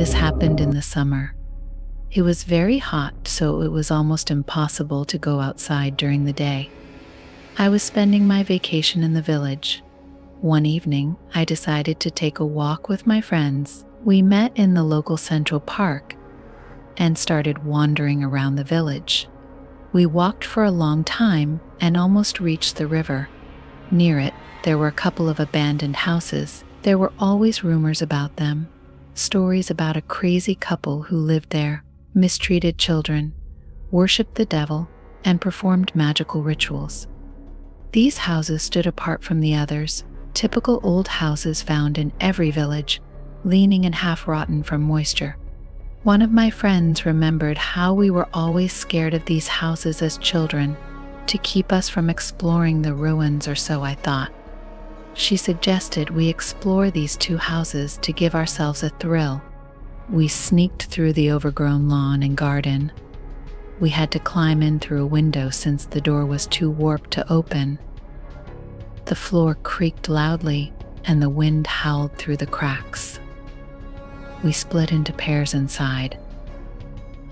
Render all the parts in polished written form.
This happened in the summer. It was very hot, so it was almost impossible to go outside during the day. I was spending my vacation in the village. One evening, I decided to take a walk with my friends. We met in the local central park and started wandering around the village. We walked for a long time and almost reached the river. Near it, there were a couple of abandoned houses. There were always rumors about them, stories about a crazy couple who lived there, mistreated children, worshipped the devil, and performed magical rituals. These houses stood apart from the others, typical old houses found in every village, leaning and half-rotten from moisture. One of my friends remembered how we were always scared of these houses as children, to keep us from exploring the ruins, or so I thought. She suggested we explore these two houses to give ourselves a thrill. We sneaked through the overgrown lawn and garden. We had to climb in through a window since the door was too warped to open. The floor creaked loudly and the wind howled through the cracks. We split into pairs inside.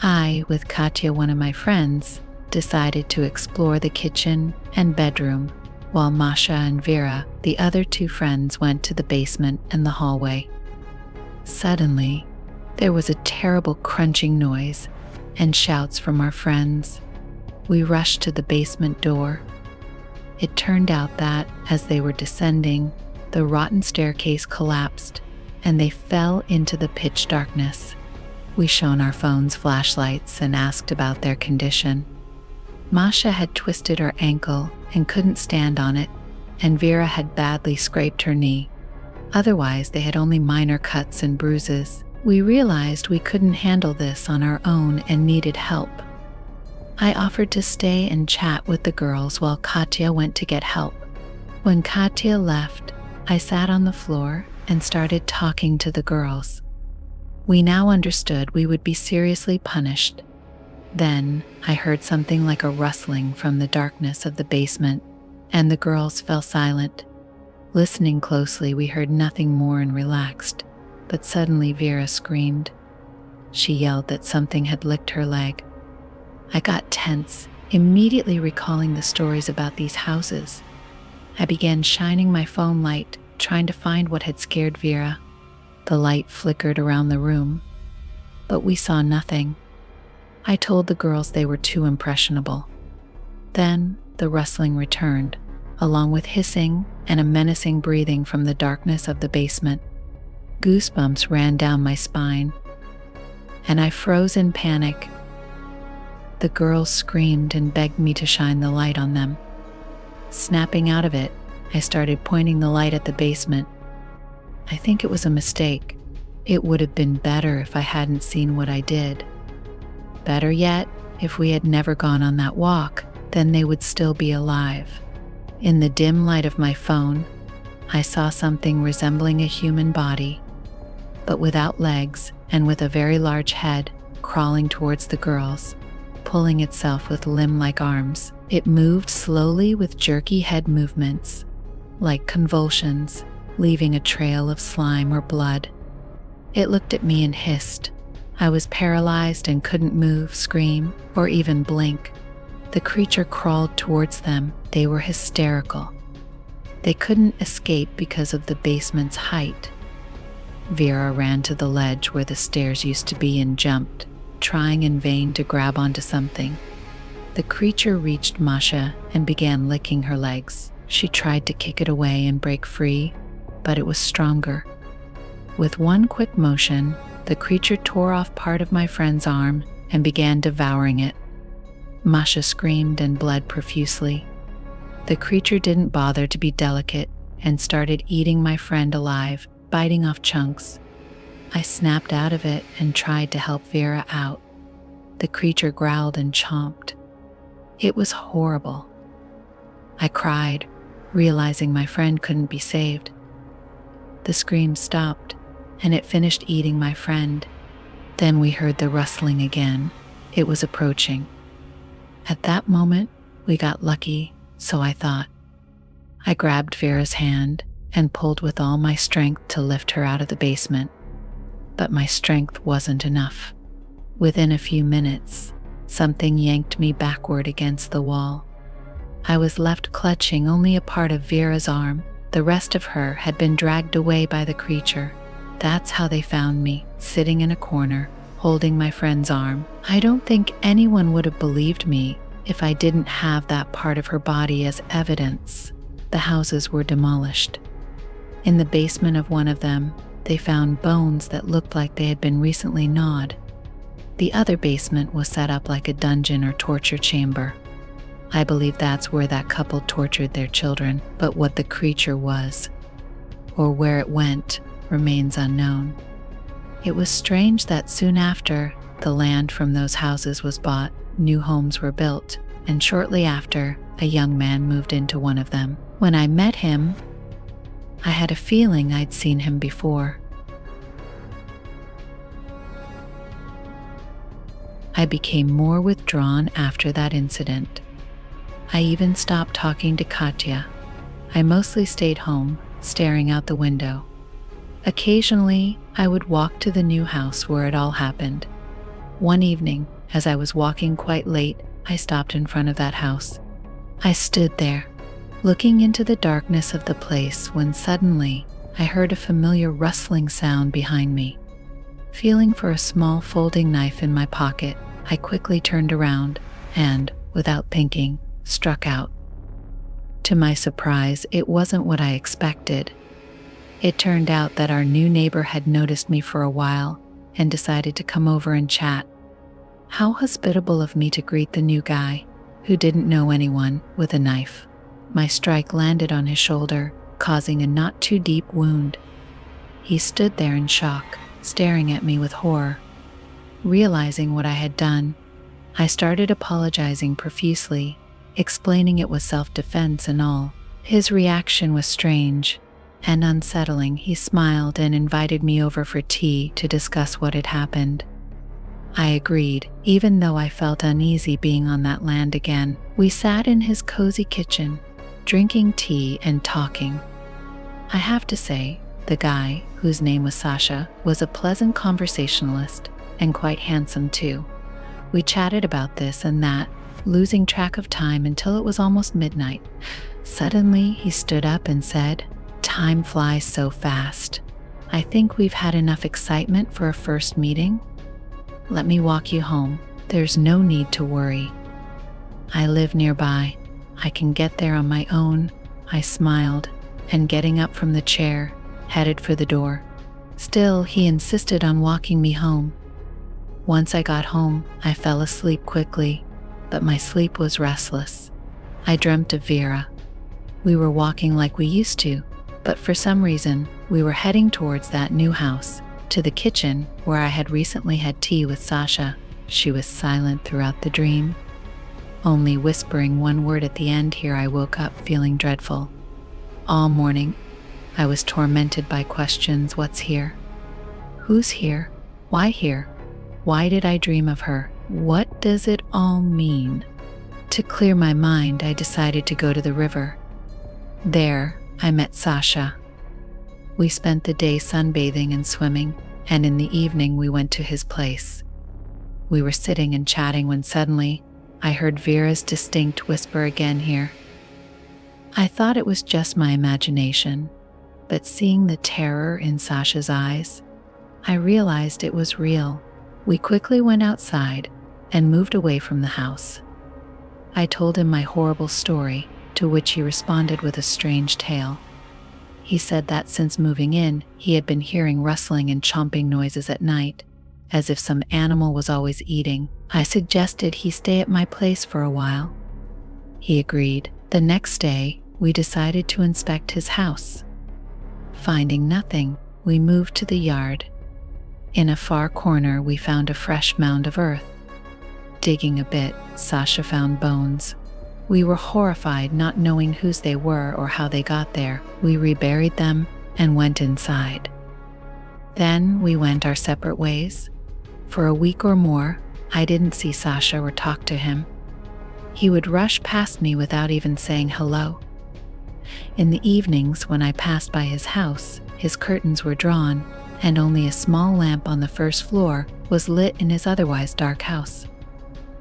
I, with Katya, one of my friends, decided to explore the kitchen and bedroom, while Masha and Vera, the other two friends, went to the basement and the hallway. Suddenly, there was a terrible crunching noise and shouts from our friends. We rushed to the basement door. It turned out that, as they were descending, the rotten staircase collapsed and they fell into the pitch darkness. We shone our phones flashlights and asked about their condition. Masha had twisted her ankle and couldn't stand on it, and Vera had badly scraped her knee. Otherwise, they had only minor cuts and bruises. We realized we couldn't handle this on our own and needed help. I offered to stay and chat with the girls while Katya went to get help. When Katya left, I sat on the floor and started talking to the girls. We now understood we would be seriously punished. Then I heard something like a rustling from the darkness of the basement, and the girls fell silent. Listening closely, we heard nothing more and relaxed, but suddenly Vera screamed. She yelled that something had licked her leg. I got tense, immediately recalling the stories about these houses. I began shining my phone light, trying to find what had scared Vera. The light flickered around the room, but we saw nothing. I told the girls they were too impressionable. Then the rustling returned, along with hissing and a menacing breathing from the darkness of the basement. Goosebumps ran down my spine, and I froze in panic. The girls screamed and begged me to shine the light on them. Snapping out of it, I started pointing the light at the basement. I think it was a mistake. It would have been better if I hadn't seen what I did. Better yet, if we had never gone on that walk, then they would still be alive. In the dim light of my phone, I saw something resembling a human body, but without legs and with a very large head, crawling towards the girls, pulling itself with limb-like arms. It moved slowly with jerky head movements, like convulsions, leaving a trail of slime or blood. It looked at me and hissed. I was paralyzed and couldn't move, scream, or even blink. The creature crawled towards them. They were hysterical. They couldn't escape because of the basement's height. Vera ran to the ledge where the stairs used to be and jumped, trying in vain to grab onto something. The creature reached Masha and began licking her legs. She tried to kick it away and break free, but it was stronger. With one quick motion, the creature tore off part of my friend's arm and began devouring it. Masha screamed and bled profusely. The creature didn't bother to be delicate and started eating my friend alive, biting off chunks. I snapped out of it and tried to help Vera out. The creature growled and chomped. It was horrible. I cried, realizing my friend couldn't be saved. The scream stopped, and it finished eating my friend. Then we heard the rustling again. It was approaching. At that moment, we got lucky, so I thought. I grabbed Vera's hand and pulled with all my strength to lift her out of the basement. but my strength wasn't enough. Within a few minutes, something yanked me backward against the wall. I was left clutching only a part of Vera's arm. The rest of her had been dragged away by the creature. That's how they found me, sitting in a corner, holding my friend's arm. I don't think anyone would have believed me if I didn't have that part of her body as evidence. The houses were demolished. In the basement of one of them, they found bones that looked like they had been recently gnawed. The other basement was set up like a dungeon or torture chamber. I believe that's where that couple tortured their children, but what the creature was, or where it went, remains unknown. It was strange that soon after, the land from those houses was bought, new homes were built, and shortly after, a young man moved into one of them. When I met him, I had a feeling I'd seen him before. I became more withdrawn after that incident. I even stopped talking to Katya. I mostly stayed home, staring out the window. Occasionally, I would walk to the new house where it all happened. One evening, as I was walking quite late, I stopped in front of that house. I stood there, looking into the darkness of the place when suddenly I heard a familiar rustling sound behind me. Feeling for a small folding knife in my pocket, I quickly turned around and, without thinking, struck out. To my surprise, it wasn't what I expected. It turned out that our new neighbor had noticed me for a while and decided to come over and chat. How hospitable of me to greet the new guy, who didn't know anyone, with a knife. My strike landed on his shoulder, causing a not too deep wound. He stood there in shock, staring at me with horror. Realizing what I had done, I started apologizing profusely, explaining it was self-defense and all. His reaction was strange and unsettling. He smiled and invited me over for tea to discuss what had happened. I agreed, even though I felt uneasy being on that land again. We sat in his cozy kitchen, drinking tea and talking. I have to say, the guy, whose name was Sasha, was a pleasant conversationalist and quite handsome too. We chatted about this and that, losing track of time until it was almost midnight. Suddenly, he stood up and said, "Time flies so fast. I think we've had enough excitement for a first meeting. Let me walk you home. There's no need to worry. I live nearby. I can get there on my own." I smiled, and getting up from the chair, headed for the door. Still, he insisted on walking me home. Once I got home, I fell asleep quickly, but my sleep was restless. I dreamt of Vera. We were walking like we used to, but for some reason, we were heading towards that new house, to the kitchen where I had recently had tea with Sasha. She was silent throughout the dream, only whispering one word at the end. Here I woke up feeling dreadful. All morning, I was tormented by questions. What's here? Who's here? Why here? Why did I dream of her? What does it all mean? To clear my mind, I decided to go to the river. There, I met Sasha. We spent the day sunbathing and swimming, and in the evening we went to his place. We were sitting and chatting when suddenly, I heard Vera's distinct whisper again here. I thought it was just my imagination, but seeing the terror in Sasha's eyes, I realized it was real. We quickly went outside and moved away from the house. I told him my horrible story, to which he responded with a strange tale. He said that since moving in, he had been hearing rustling and chomping noises at night, as if some animal was always eating. I suggested he stay at my place for a while. He agreed. The next day, we decided to inspect his house. Finding nothing, we moved to the yard. In a far corner, we found a fresh mound of earth. Digging a bit, Sasha found bones. We were horrified, not knowing whose they were or how they got there. We reburied them and went inside. Then we went our separate ways. For a week or more, I didn't see Sasha or talk to him. He would rush past me without even saying hello. In the evenings, when I passed by his house, his curtains were drawn, and only a small lamp on the first floor was lit in his otherwise dark house.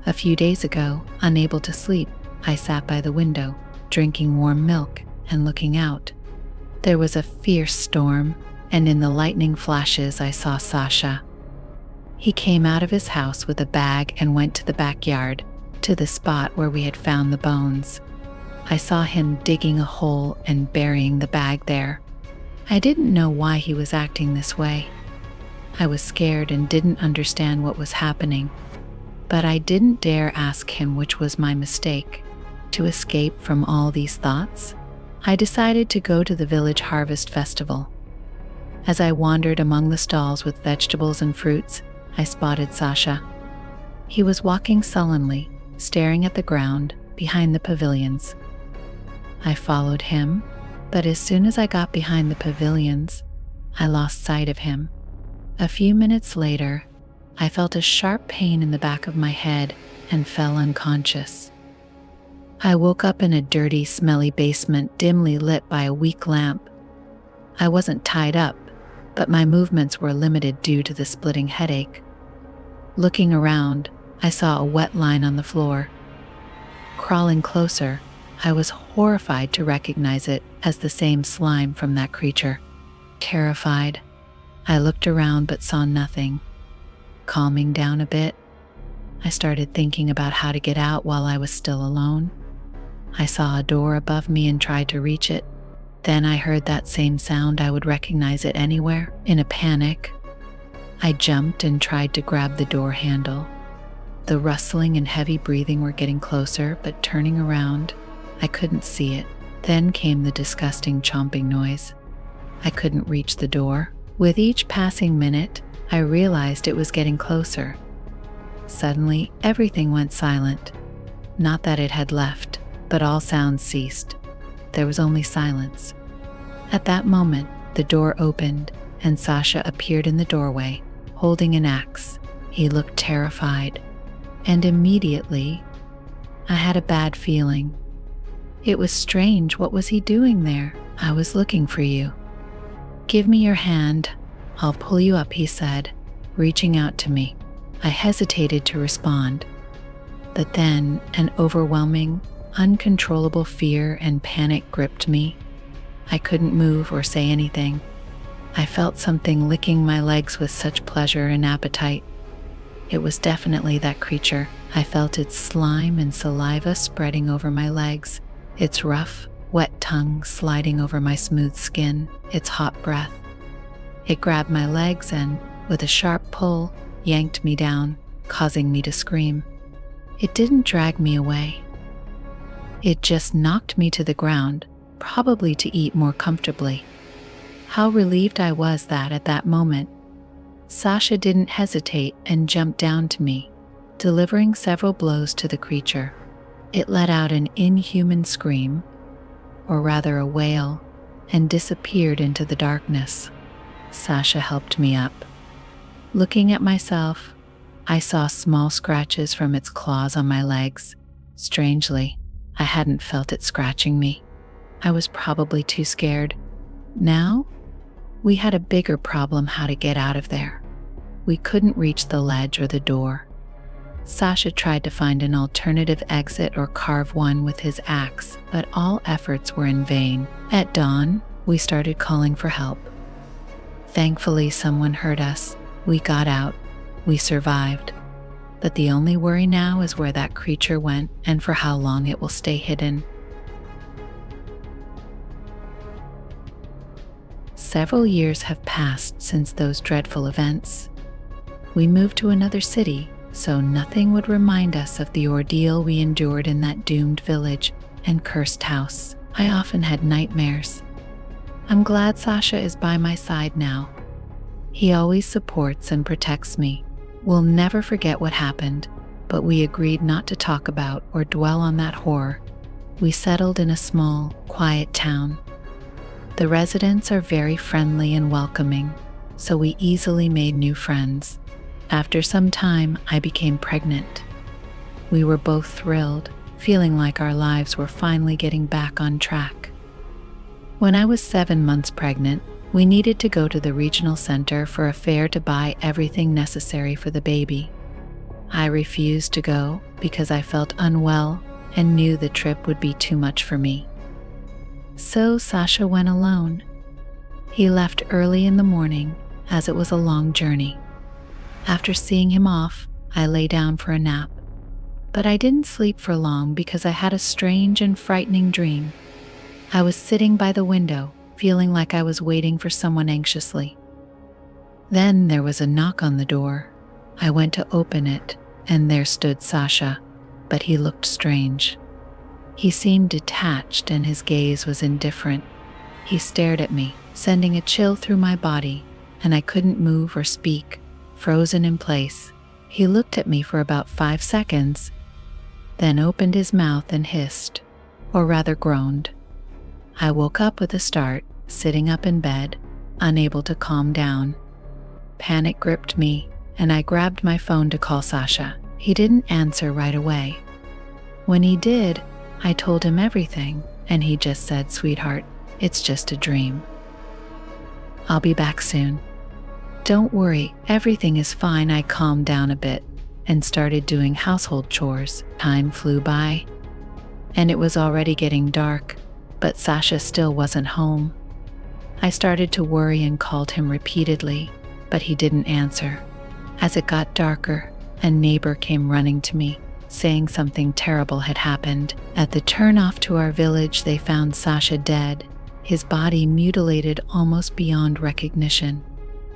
A few days ago, unable to sleep, I sat by the window, drinking warm milk and looking out. There was a fierce storm, and in the lightning flashes I saw Sasha. He came out of his house with a bag and went to the backyard, to the spot where we had found the bones. I saw him digging a hole and burying the bag there. I didn't know why he was acting this way. I was scared and didn't understand what was happening, but I didn't dare ask him which was my mistake. To escape from all these thoughts, I decided to go to the village harvest festival. As I wandered among the stalls with vegetables and fruits, I spotted Sasha. He was walking sullenly, staring at the ground behind the pavilions. I followed him, but as soon as I got behind the pavilions, I lost sight of him. A few minutes later, I felt a sharp pain in the back of my head and fell unconscious. I woke up in a dirty, smelly basement dimly lit by a weak lamp. I wasn't tied up, but my movements were limited due to the splitting headache. Looking around, I saw a wet line on the floor. Crawling closer, I was horrified to recognize it as the same slime from that creature. Terrified, I looked around but saw nothing. Calming down a bit, I started thinking about how to get out while I was still alone. I saw a door above me and tried to reach it. Then I heard that same sound. I would recognize it anywhere. In a panic, I jumped and tried to grab the door handle. The rustling and heavy breathing were getting closer, but turning around, I couldn't see it. Then came the disgusting chomping noise. I couldn't reach the door. With each passing minute, I realized it was getting closer. Suddenly, everything went silent. Not that it had left, but all sounds ceased. There was only silence. At that moment, the door opened, and Sasha appeared in the doorway, holding an axe. He looked terrified, and immediately, I had a bad feeling. It was strange. What was he doing there? I was looking for you. Give me your hand. I'll pull you up, he said, reaching out to me. I hesitated to respond, but then an overwhelming, uncontrollable fear and panic gripped me. I couldn't move or say anything. I felt something licking my legs with such pleasure and appetite. It was definitely that creature. I felt its slime and saliva spreading over my legs, its rough, wet tongue sliding over my smooth skin, its hot breath. It grabbed my legs and, with a sharp pull, yanked me down, causing me to scream. It didn't drag me away. It just knocked me to the ground, probably to eat more comfortably. How relieved I was that at that moment, Sasha didn't hesitate and jumped down to me, delivering several blows to the creature. It let out an inhuman scream, or rather a wail, and disappeared into the darkness. Sasha helped me up. Looking at myself, I saw small scratches from its claws on my legs. Strangely, I hadn't felt it scratching me. I was probably too scared. Now, we had a bigger problem: how to get out of there. We couldn't reach the ledge or the door. Sasha tried to find an alternative exit or carve one with his axe, but all efforts were in vain. At dawn, we started calling for help. Thankfully, someone heard us. We got out. We survived. But the only worry now is where that creature went and for how long it will stay hidden. Several years have passed since those dreadful events. We moved to another city, so nothing would remind us of the ordeal we endured in that doomed village and cursed house. I often had nightmares. I'm glad Sasha is by my side now. He always supports and protects me. We'll never forget what happened, but we agreed not to talk about or dwell on that horror. We settled in a small, quiet town. The residents are very friendly and welcoming, so we easily made new friends. After some time, I became pregnant. We were both thrilled, feeling like our lives were finally getting back on track. When I was 7 months pregnant, We needed to go to the regional center for a fair to buy everything necessary for the baby. I refused to go because I felt unwell and knew the trip would be too much for me. So Sasha went alone. He left early in the morning, as it was a long journey. After seeing him off, I lay down for a nap. But I didn't sleep for long because I had a strange and frightening dream. I was sitting by the window, feeling like I was waiting for someone anxiously. Then there was a knock on the door. I went to open it, and there stood Sasha, but he looked strange. He seemed detached and his gaze was indifferent. He stared at me, sending a chill through my body, and I couldn't move or speak, frozen in place. He looked at me for about 5 seconds, then opened his mouth and hissed, or rather groaned. I woke up with a start, sitting up in bed, unable to calm down. Panic gripped me, and I grabbed my phone to call Sasha. He didn't answer right away. When he did, I told him everything, and he just said, "Sweetheart, it's just a dream. I'll be back soon. Don't worry, everything is fine." I calmed down a bit and started doing household chores. Time flew by, and it was already getting dark, but Sasha still wasn't home. I started to worry and called him repeatedly, but he didn't answer. As it got darker, a neighbor came running to me, saying something terrible had happened. At the turnoff to our village, they found Sasha dead, his body mutilated almost beyond recognition.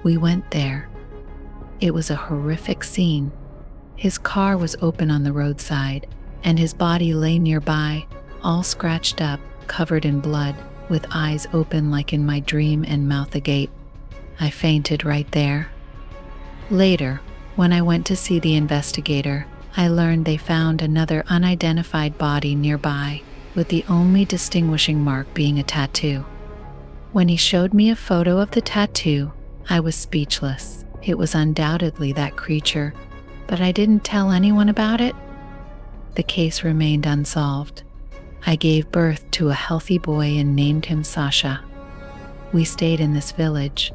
We went there. It was a horrific scene. His car was open on the roadside, and his body lay nearby, all scratched up, covered in blood, with eyes open like in my dream and mouth agape. I fainted right there. Later, when I went to see the investigator, I learned they found another unidentified body nearby, with the only distinguishing mark being a tattoo. When he showed me a photo of the tattoo, I was speechless. It was undoubtedly that creature, but I didn't tell anyone about it. The case remained unsolved. I gave birth to a healthy boy and named him Sasha. We stayed in this village.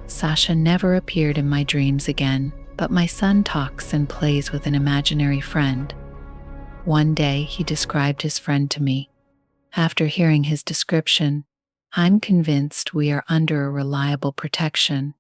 Sasha never appeared in my dreams again, but my son talks and plays with an imaginary friend. One day he described his friend to me. After hearing his description, I'm convinced we are under a reliable protection.